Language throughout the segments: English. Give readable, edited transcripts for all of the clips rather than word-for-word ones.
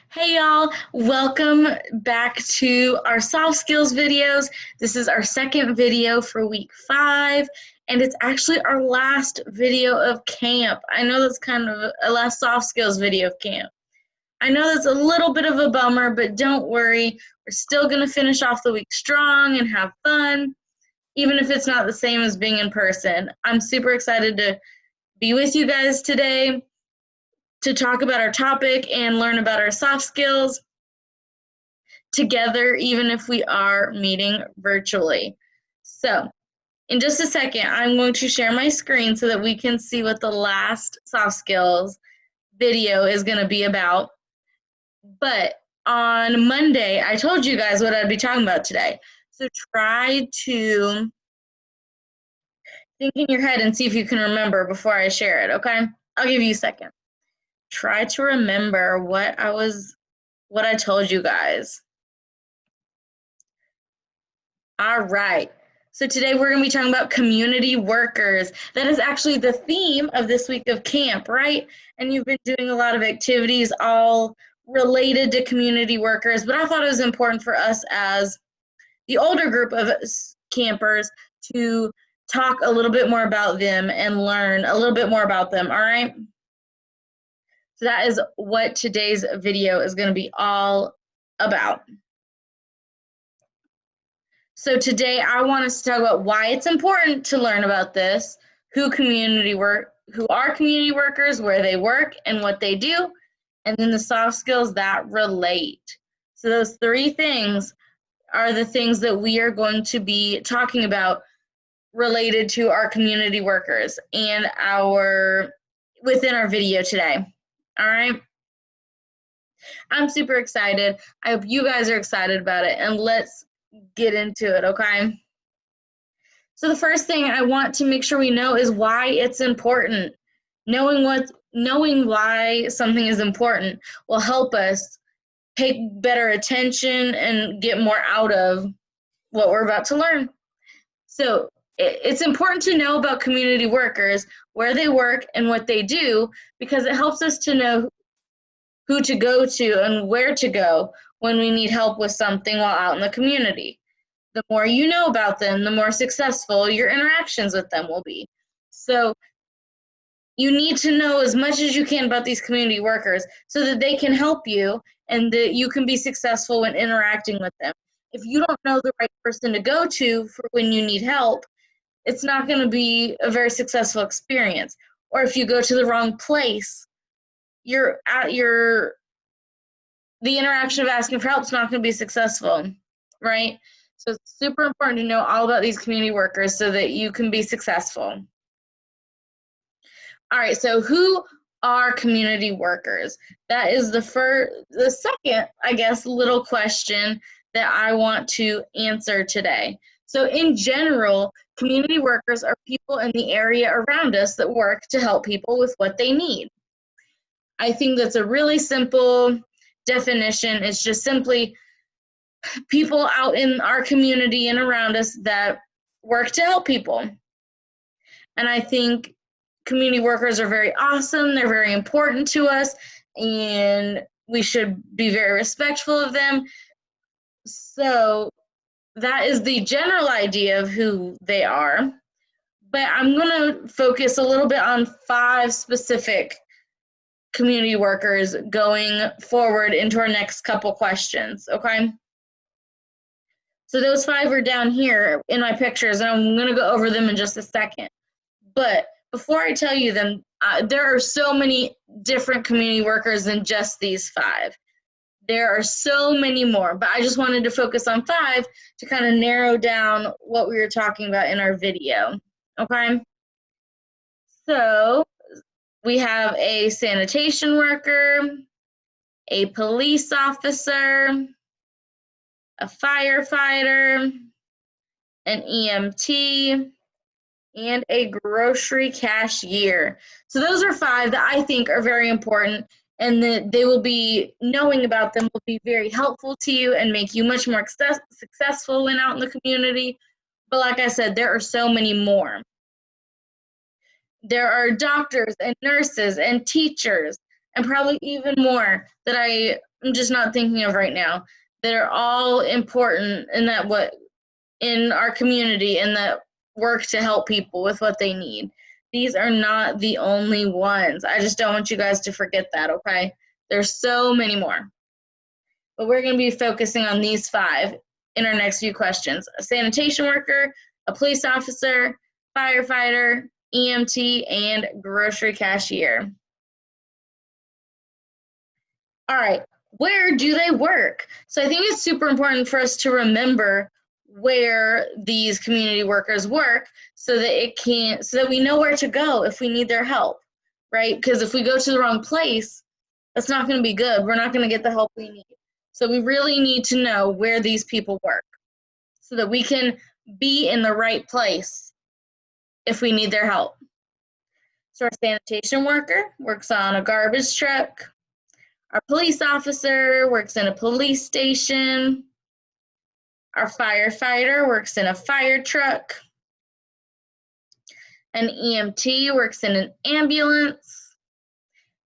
Hey y'all, welcome back to our soft skills videos. This is our second video for week 5, and it's actually our last video of camp. I know that's kind of a last soft skills video of camp. I know that's a little bit of a bummer, but don't worry. We're still going to finish off the week strong and have fun, even if it's not the same as being in person. I'm super excited to be with you guys today to talk about our topic and learn about our soft skills together, even if we are meeting virtually. So, in just a second, I'm going to share my screen so that we can see what the last soft skills video is going to be about. But on Monday, I told you guys what I'd be talking about today. So try to think in your head and see if you can remember before I share it, okay? I'll give you a second. Try to remember what I told you guys. All right. So today we're going to be talking about community workers. That is actually the theme of this week of camp, right? And you've been doing a lot of activities all related to community workers, but I thought it was important for us as the older group of campers to talk a little bit more about them and learn a little bit more about them, all right? So that is what today's video is going to be all about. So today I want us to talk about why it's important to learn about this, who are community workers, where they work and what they do, and then the soft skills that relate. So those 3 things are the things that we are going to be talking about related to our community workers and within our video today. All right. I'm super excited. I hope you guys are excited about it, and let's get into it, okay? So the first thing I want to make sure we know is why it's important. Knowing why something is important will help us pay better attention and get more out of what we're about to learn. So it's important to know about community workers, where they work and what they do, because it helps us to know who to go to and where to go when we need help with something while out in the community. The more you know about them, the more successful your interactions with them will be. So you need to know as much as you can about these community workers so that they can help you and that you can be successful when interacting with them. If you don't know the right person to go to for when you need help, it's not going to be a very successful experience. Or if you go to the wrong place, the interaction of asking for help is not going to be successful, right? So it's super important to know all about these community workers so that you can be successful. All right, so who are community workers? That is the second, I guess, little question that I want to answer today. So in general, community workers are people in the area around us that work to help people with what they need. I think that's a really simple definition. It's just simply people out in our community and around us that work to help people. And I think community workers are very awesome. They're very important to us, and we should be very respectful of them. So that is the general idea of who they are. But I'm going to focus a little bit on 5 specific community workers going forward into our next couple questions, okay? So those 5 are down here in my pictures, and I'm going to go over them in just a second. But before I tell you them, there are so many different community workers than just these 5. There are so many more, but I just wanted to focus on 5 to kind of narrow down what we were talking about in our video, okay? So we have a sanitation worker, a police officer, a firefighter, an EMT, and a grocery cashier. So those are 5 that I think are very important, and that they will be, knowing about them will be very helpful to you and make you much more successful when out in the community. But like I said, there are so many more. There are doctors and nurses and teachers and probably even more that I'm just not thinking of right now, that are all important in our community and that work to help people with what they need. These are not the only ones. I just don't want you guys to forget that, okay? There's so many more. But we're going to be focusing on these 5 in our next few questions. A sanitation worker, a police officer, firefighter, EMT, and grocery cashier. All right, where do they work? So I think it's super important for us to remember where these community workers work so that we know where to go if we need their help, right? Because if we go to the wrong place, that's not going to be good. We're not going to get the help we need. So we really need to know where these people work so that we can be in the right place if we need their help. So our sanitation worker works on a garbage truck. Our police officer works in a police station. Our firefighter works in a fire truck. An EMT works in an ambulance.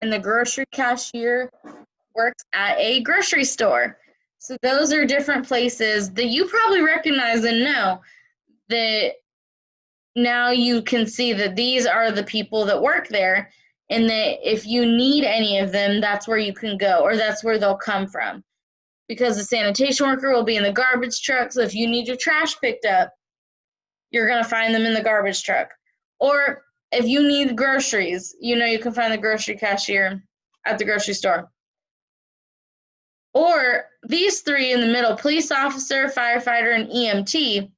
And the grocery cashier works at a grocery store. So those are different places that you probably recognize and know that now you can see that these are the people that work there, and that if you need any of them, that's where you can go, or that's where they'll come from. Because the sanitation worker will be in the garbage truck, so if you need your trash picked up, you're going to find them in the garbage truck. Or if you need groceries, you can find the grocery cashier at the grocery store. Or these 3 in the middle, police officer, firefighter, and EMT,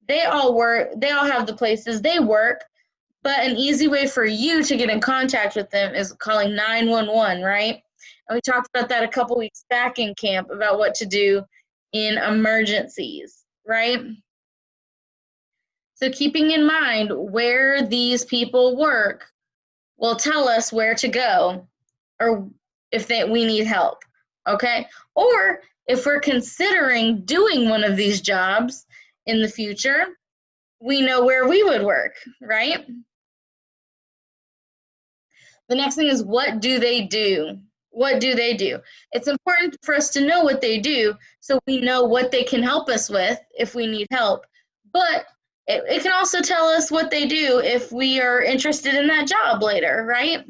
they all have the places they work, but an easy way for you to get in contact with them is calling 911, right? And we talked about that a couple weeks back in camp about what to do in emergencies, right? So keeping in mind where these people work will tell us where to go or if we need help, okay? Or if we're considering doing one of these jobs in the future, we know where we would work, right? The next thing is, what do they do? What do they do? It's important for us to know what they do so we know what they can help us with if we need help. But it can also tell us what they do if we are interested in that job later, right?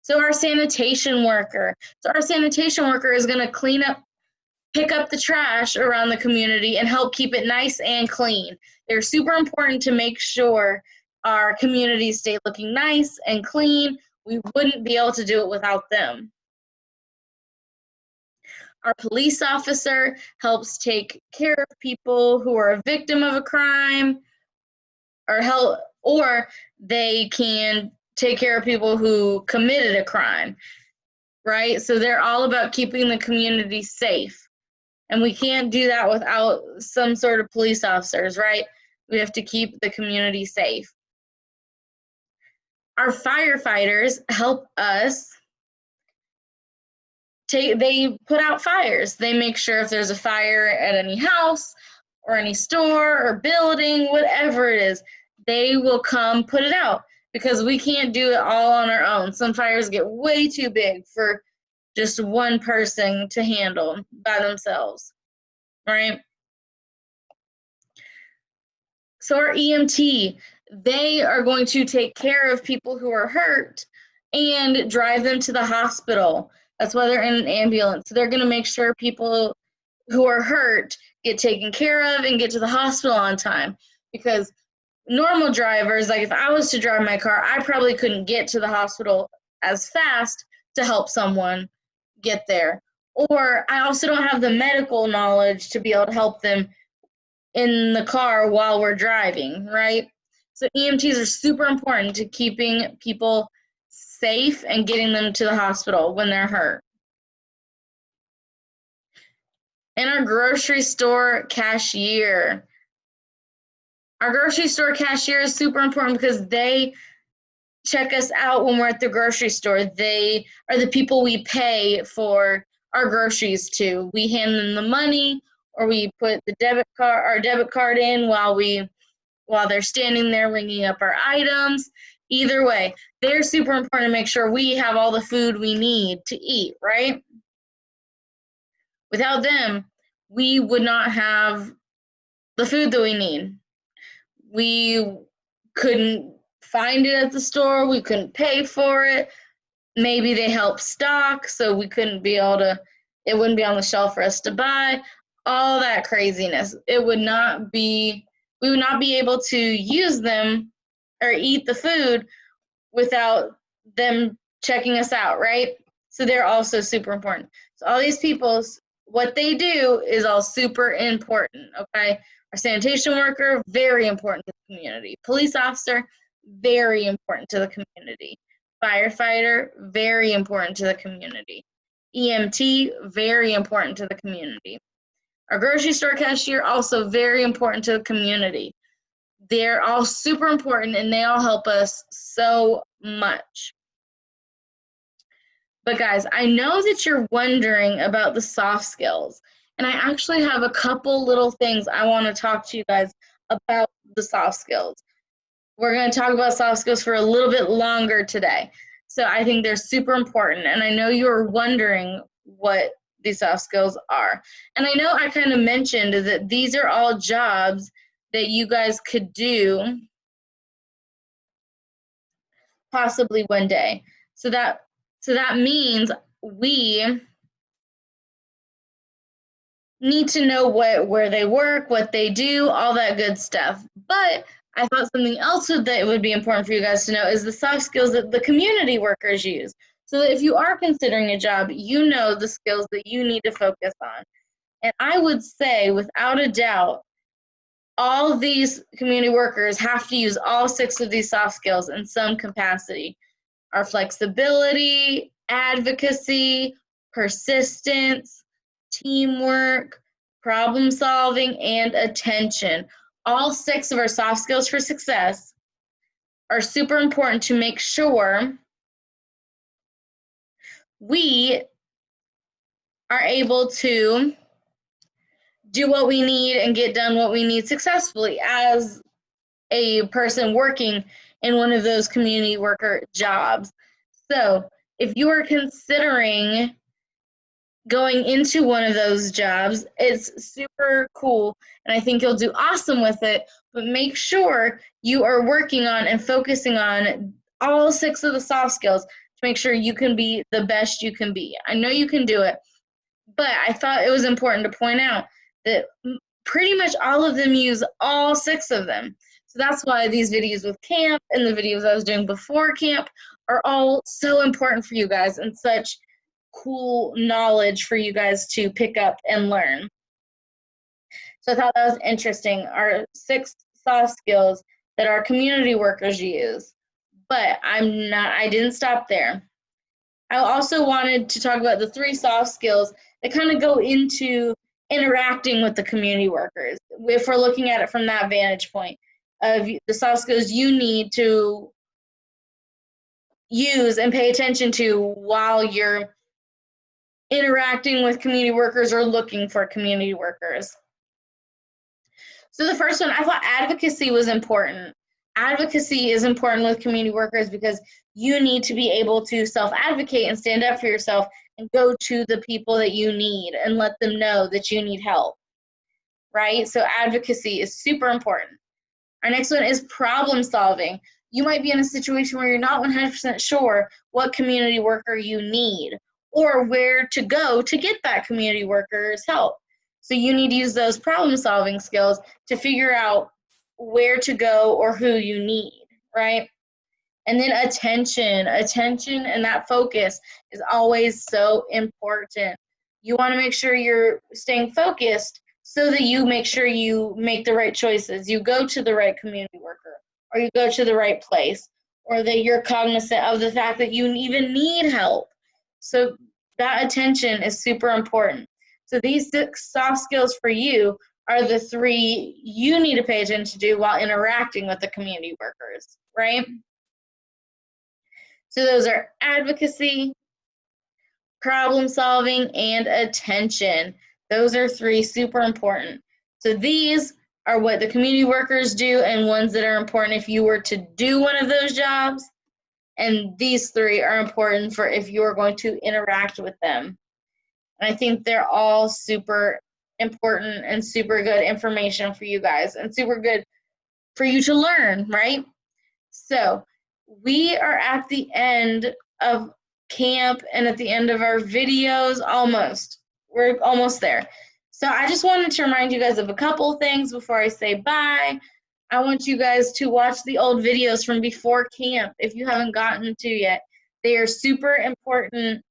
So our sanitation worker. Is going to pick up the trash around the community and help keep it nice and clean. They're super important to make sure our communities stay looking nice and clean. We wouldn't be able to do it without them. Our police officer helps take care of people who are a victim of a crime, or they can take care of people who committed a crime, right? So they're all about keeping the community safe. And we can't do that without some sort of police officers, right? We have to keep the community safe. Our firefighters help us. They put out fires. They make sure if there's a fire at any house or any store or building, whatever it is, they will come put it out because we can't do it all on our own. Some fires get way too big for just one person to handle by themselves, right? So our EMT, they are going to take care of people who are hurt and drive them to the hospital. That's why they're in an ambulance. So they're going to make sure people who are hurt get taken care of and get to the hospital on time. Because normal drivers, like if I was to drive my car, I probably couldn't get to the hospital as fast to help someone get there. Or I also don't have the medical knowledge to be able to help them in the car while we're driving, right? So EMTs are super important to keeping people safe and getting them to the hospital when they're hurt. And our grocery store cashier. Our grocery store cashier is super important because they check us out when we're at the grocery store. They are the people we pay for our groceries to. We hand them the money, or we put our debit card in while they're standing there ringing up our items. Either way, they're super important to make sure we have all the food we need to eat, right? Without them, we would not have the food that we need. We couldn't find it at the store, we couldn't pay for it. Maybe they help stock, so we couldn't be able to, it wouldn't be on the shelf for us to buy. All that craziness. It would not be, we would not be able to use them or eat the food without them checking us out, right? So they're also super important. So all these people, what they do is all super important, okay? Our sanitation worker, very important to the community. Police officer, very important to the community. Firefighter, very important to the community. EMT, very important to the community. Our grocery store cashier, also very important to the community. They're all super important and they all help us so much. But guys, I know that you're wondering about the soft skills, and I actually have a couple little things I want to talk to you guys about the soft skills. We're going to talk about soft skills for a little bit longer today. So I think they're super important, and I know you're wondering what these soft skills are. And I know I kind of mentioned that these are all jobs that you guys could do possibly one day. So that means we need to know where they work, what they do, all that good stuff. But I thought something else that would be important for you guys to know is the soft skills that the community workers use. So that if you are considering a job, you know the skills that you need to focus on. And I would say, without a doubt, all these community workers have to use all 6 of these soft skills in some capacity. Our flexibility, advocacy, persistence, teamwork, problem solving, and attention. All 6 of our soft skills for success are super important to make sure we are able to do what we need and get done what we need successfully as a person working in one of those community worker jobs. So if you are considering going into one of those jobs, it's super cool and I think you'll do awesome with it, but make sure you are working on and focusing on all 6 of the soft skills to make sure you can be the best you can be. I know you can do it, but I thought it was important to point out that pretty much all of them use all 6 of them. So that's why these videos with camp and the videos I was doing before camp are all so important for you guys and such cool knowledge for you guys to pick up and learn. So I thought that was interesting. Our 6 soft skills that our community workers use. But I didn't stop there. I also wanted to talk about the 3 soft skills that kind of go into interacting with the community workers. If we're looking at it from that vantage point of the soft skills you need to use and pay attention to while you're interacting with community workers or looking for community workers. So the first one, I thought advocacy was important. Advocacy is important with community workers because you need to be able to self-advocate and stand up for yourself and go to the people that you need and let them know that you need help, right? So advocacy is super important. Our next one is problem solving. You might be in a situation where you're not 100% sure what community worker you need or where to go to get that community worker's help. So you need to use those problem solving skills to figure out where to go or who you need, right? And then attention and that focus is always so important. You want to make sure you're staying focused so that you make sure you make the right choices. You go to the right community worker or you go to the right place or that you're cognizant of the fact that you even need help. So that attention is super important. So these 6 soft skills for you are the 3 you need to pay attention to while interacting with the community workers, right? So those are advocacy, problem solving, and attention. Those are 3 super important. So these are what the community workers do and ones that are important if you were to do one of those jobs. And these 3 are important for if you are going to interact with them. And I think they're all super important and super good information for you guys and super good for you to learn, right? So we are at the end of camp and at the end of our videos, almost. We're almost there. So I just wanted to remind you guys of a couple things before I say bye. I want you guys to watch the old videos from before camp if you haven't gotten to yet. They are super important.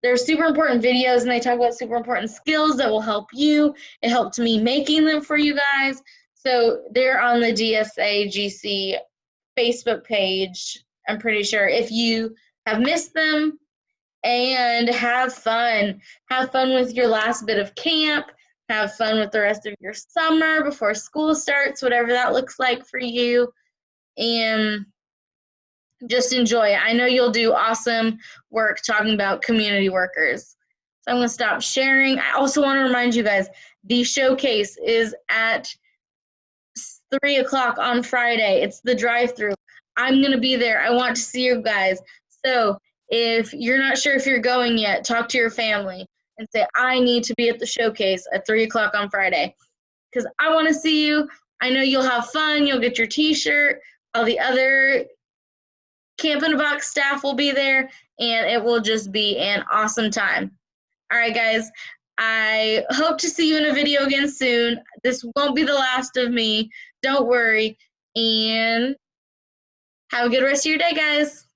They're super important videos and they talk about super important skills that will help you. It helped me making them for you guys. So they're on the DSA GC Facebook page, I'm pretty sure. If you have missed them, and have fun. Have fun with your last bit of camp. Have fun with the rest of your summer before school starts, whatever that looks like for you. And just enjoy it. I know you'll do awesome work talking about community workers. So I'm going to stop sharing. I also want to remind you guys, the showcase is at 3 o'clock on Friday. It's the drive-through. I'm going to be there. I want to see you guys. So if you're not sure if you're going yet, talk to your family and say, I need to be at the showcase at 3 o'clock on Friday because I want to see you. I know you'll have fun. You'll get your t-shirt. All the other Camp in a Box staff will be there, and it will just be an awesome time. All right, guys. I hope to see you in a video again soon. This won't be the last of me. Don't worry. And have a good rest of your day, guys.